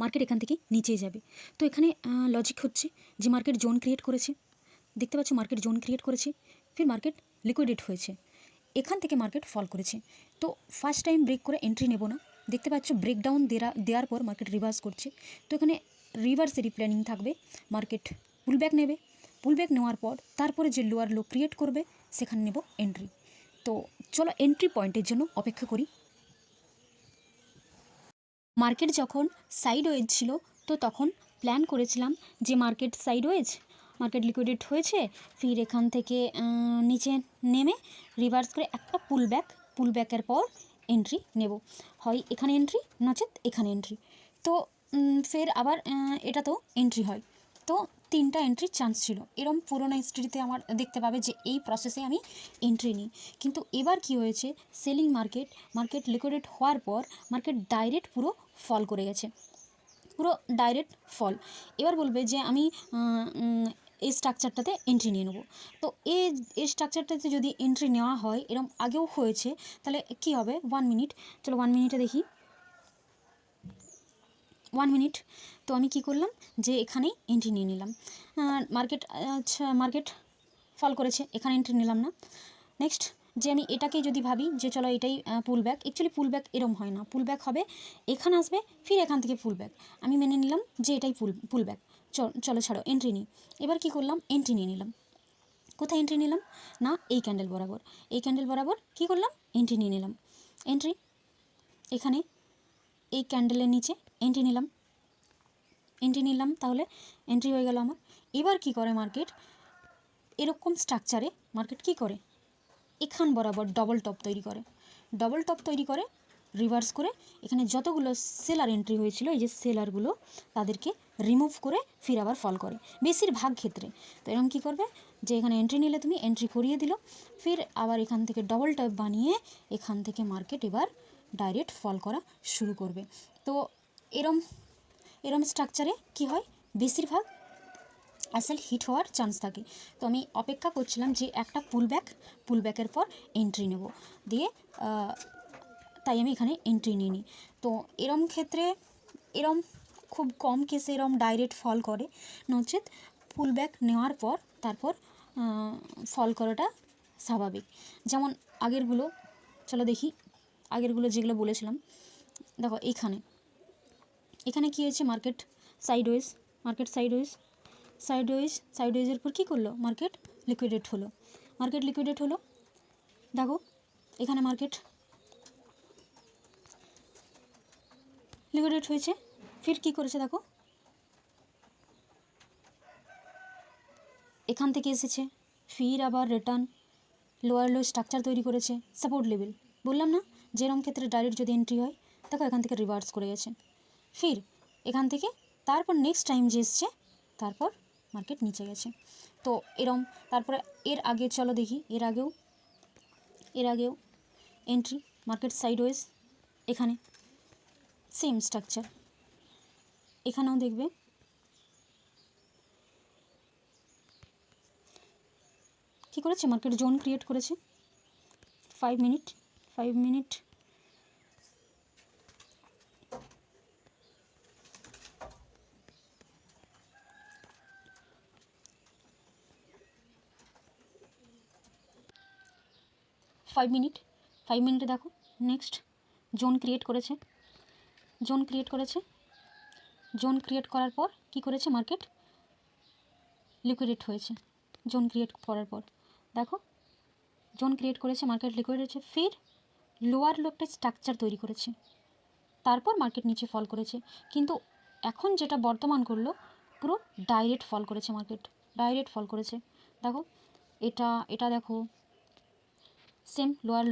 Market এখান থেকে নিচেই যাবে। তো এখানে লজিক হচ্ছে যে মার্কেট জোন ক্রিয়েট করেছে, দেখতে পাচ্ছ মার্কেট জোন ক্রিয়েট করেছে, ফির মার্কেট লিকুইডেট হয়েছে, এখান থেকে মার্কেট ফল করেছে। তো ফার্স্ট টাইম ব্রেক করে এন্ট্রি নেব না, দেখতে পাচ্ছ ব্রেকডাউন দেওয়ার পর মার্কেট রিভার্স করছে। তো এখানে রিভার্সেরই প্ল্যানিং থাকবে, মার্কেট পুলব্যাক নেবে, পুলব্যাক নেওয়ার পর তারপরে যে লোয়ার লো ক্রিয়েট করবে সেখানে নেব এন্ট্রি। তো চলো এন্ট্রি পয়েন্টের জন্য অপেক্ষা করি। মার্কেট যখন সাইডওয়েজ ছিল তো তখন প্ল্যান করেছিলাম যে মার্কেট সাইডওয়েজ, মার্কেট লিকুইডেট হয়েছে, ফির এখান থেকে নিচে নেমে রিভার্স করে একটা পুলব্যাকের পর এন্ট্রি নেব, হয় এখানে এন্ট্রি নচেত এখানে এন্ট্রি। তো ফের আবার এটা তো এন্ট্রি হয়। তো 3টা এন্ট্রির চান্স ছিল। এরম পুরোনো হিস্ট্রিতে আমার দেখতে পাবে যে এই প্রসেসে আমি এন্ট্রি নিই। কিন্তু এবার কি হয়েছে, সেলিং মার্কেট লিকুইডেট হওয়ার পর মার্কেট ডাইরেক্ট পুরো ফল করে গেছে, পুরো ডাইরেক্ট ফল। এবার বলবে যে আমি এই স্ট্রাকচারটাতে এন্ট্রি নিয়ে নেবো। তো এই স্ট্রাকচারটাতে যদি এন্ট্রি নেওয়া হয়, এরম আগেও হয়েছে, তাহলে কি হবে 1 মিনিট, চলো 1 মিনিটে দেখি। 1 মিনিট। তো আমি কি করলাম যে এখানেই এন্ট্রি নিয়ে নিলাম। মার্কেট ফল করেছে, এখানে এন্ট্রি নিলাম না। নেক্সট যে আমি এটাকে যদি ভাবি যে চলো এটাই পুলব্যাক, অ্যাকচুয়ালি পুলব্যাক এরম হয় না, পুলব্যাক হবে এখানে আসবে, ফির এখান থেকে পুলব্যাক। আমি মেনে নিলাম যে এটাই পুলব্যাক। চলো ছাড়ো, এন্ট্রি নিই। এবার কি করলাম, এন্ট্রি নিয়ে নিলাম। কোথায় এন্ট্রি নিলাম না, এই ক্যান্ডেল বরাবর, এই ক্যান্ডেল বরাবর কী করলাম, এন্ট্রি নিয়ে নিলাম। এন্ট্রি এখানে এই ক্যান্ডেলের নিচে এন্ট্রি নিলাম, তাহলে এন্ট্রি হয়ে গেল আমার। এবার কি করে মার্কেট, এরকম স্ট্রাকচারে মার্কেট কি করে, এখান বরাবর ডবল টপ তৈরি করে রিভার্স করে এখানে যতগুলো সেলার এন্ট্রি হয়েছিল, এই যে সেলারগুলো তাদেরকে রিমুভ করে ফির আবার ফল করে বেশিরভাগ ক্ষেত্রে। তো এরকম কী করবে যে এখানে এন্ট্রি নিলে তুমি এন্ট্রি করিয়ে দিল, ফির আবার এখান থেকে ডবল টপ বানিয়ে এখান থেকে মার্কেট এবার ডাইরেক্ট ফল করা শুরু করবে। তো এরম স্ট্রাকচারে কি হয়, বেশিরভাগ আসল হিট হওয়ার চান্স থাকে। তো আমি অপেক্ষা করছিলাম যে একটা পুলব্যাকের পর এন্ট্রি নেব, দিয়ে তাই আমি এখানে এন্ট্রি নিই নি। তো এরম ক্ষেত্রে এরম খুব কম কেসে এরম ডাইরেক্ট ফল করে, নচেত পুলব্যাক নেওয়ার পর তারপর ফল করাটা স্বাভাবিক। যেমন আগেরগুলো, চলো দেখি আগেরগুলো যেগুলো বলেছিলাম। দেখো এখানে কী হয়েছে, মার্কেট সাইডওয়েজের পর কী করলো, মার্কেট লিকুইডেট হলো। দেখো এখানে মার্কেট লিকুইডেট হয়েছে, ফির কী করেছে দেখো, এখান থেকে এসেছে, ফির আবার রিটার্ন লোয়ার লো স্ট্রাকচার তৈরি করেছে, সাপোর্ট লেভেল। বললাম না যেরকম ক্ষেত্রে ডাইরেক্ট যদি এন্ট্রি হয়, দেখো এখান থেকে রিভার্স করে গেছে, ফির এখান থেকে তারপর নেক্সট টাইম যে এসছে তারপর মার্কেট নিচে গেছে। তো এরম তারপরে এর আগে চলো দেখি, এর আগেও এন্ট্রি, মার্কেট সাইডওয়েজ, এখানে সেম স্ট্রাকচার, এখানেও দেখবে কী করেছে, মার্কেট জোন ক্রিয়েট করেছে। 5 মিনিট 5 মিনিট, ফাইভ মিনিটে দেখো নেক্সট জোন ক্রিয়েট করেছে। জোন ক্রিয়েট করার পর কি করেছে, মার্কেট লিকুইডেট হয়েছে। জোন ক্রিয়েট করার পর দেখো জোন ক্রিয়েট করেছে, মার্কেট লিকুইড হয়েছে, ফির লোয়ার লো একটা স্ট্রাকচার তৈরি করেছে, তারপর মার্কেট নিচে ফল করেছে। কিন্তু এখন যেটা বর্তমান করলো, পুরো ডাইরেক্ট ফল করেছে, মার্কেট ডাইরেক্ট ফল করেছে। দেখো এটা দেখো সেম লোয়ার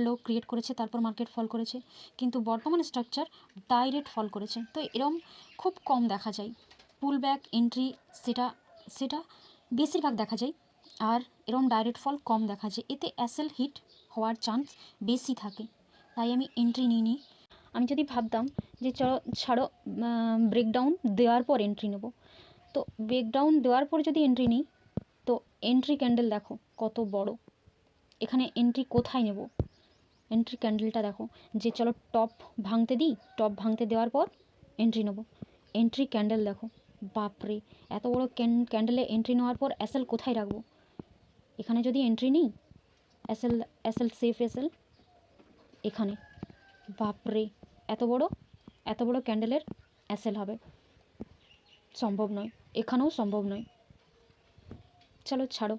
লো ক্রিয়েট করেছে, তারপর মার্কেট ফল করেছে। কিন্তু বর্তমান স্ট্রাকচার ডাইরেক্ট ফল করেছে। তো এরম খুব কম দেখা যায়, পুলব্যাক এন্ট্রি সেটা বেশিরভাগ দেখা যায়, আর এরম ডাইরেক্ট ফল কম দেখা যায়, এতে অ্যাসেল হিট হওয়ার চান্স বেশি থাকে, তাই আমি এন্ট্রি নিই। আমি যদি ভাবতাম যে চলো ছাড়ো ব্রেকডাউন দেওয়ার পর এন্ট্রি নেব, তো ব্রেকডাউন দেওয়ার পর যদি এন্ট্রি নিই, তো এন্ট্রি ক্যান্ডেল দেখো কত বড়, এখানে এন্ট্রি কোথায় নেব, এন্ট্রি ক্যান্ডেলটা দেখো যে চলো টপ ভাঙতে দেওয়ার পর এন্ট্রি নেবো। এন্ট্রি ক্যান্ডেল দেখো, বাপরে এত বড় ক্যান্ডেলে এন্ট্রি নেওয়ার পর এসএল কোথায় রাখবো? এখানে যদি এন্ট্রি নিই, এসএল এসএল সেফ এসএল এখানে, বাপরে এত বড় ক্যান্ডেলের এসএল হবে, সম্ভব নয়, এখানেও সম্ভব নয়। চলো ছাড়ো।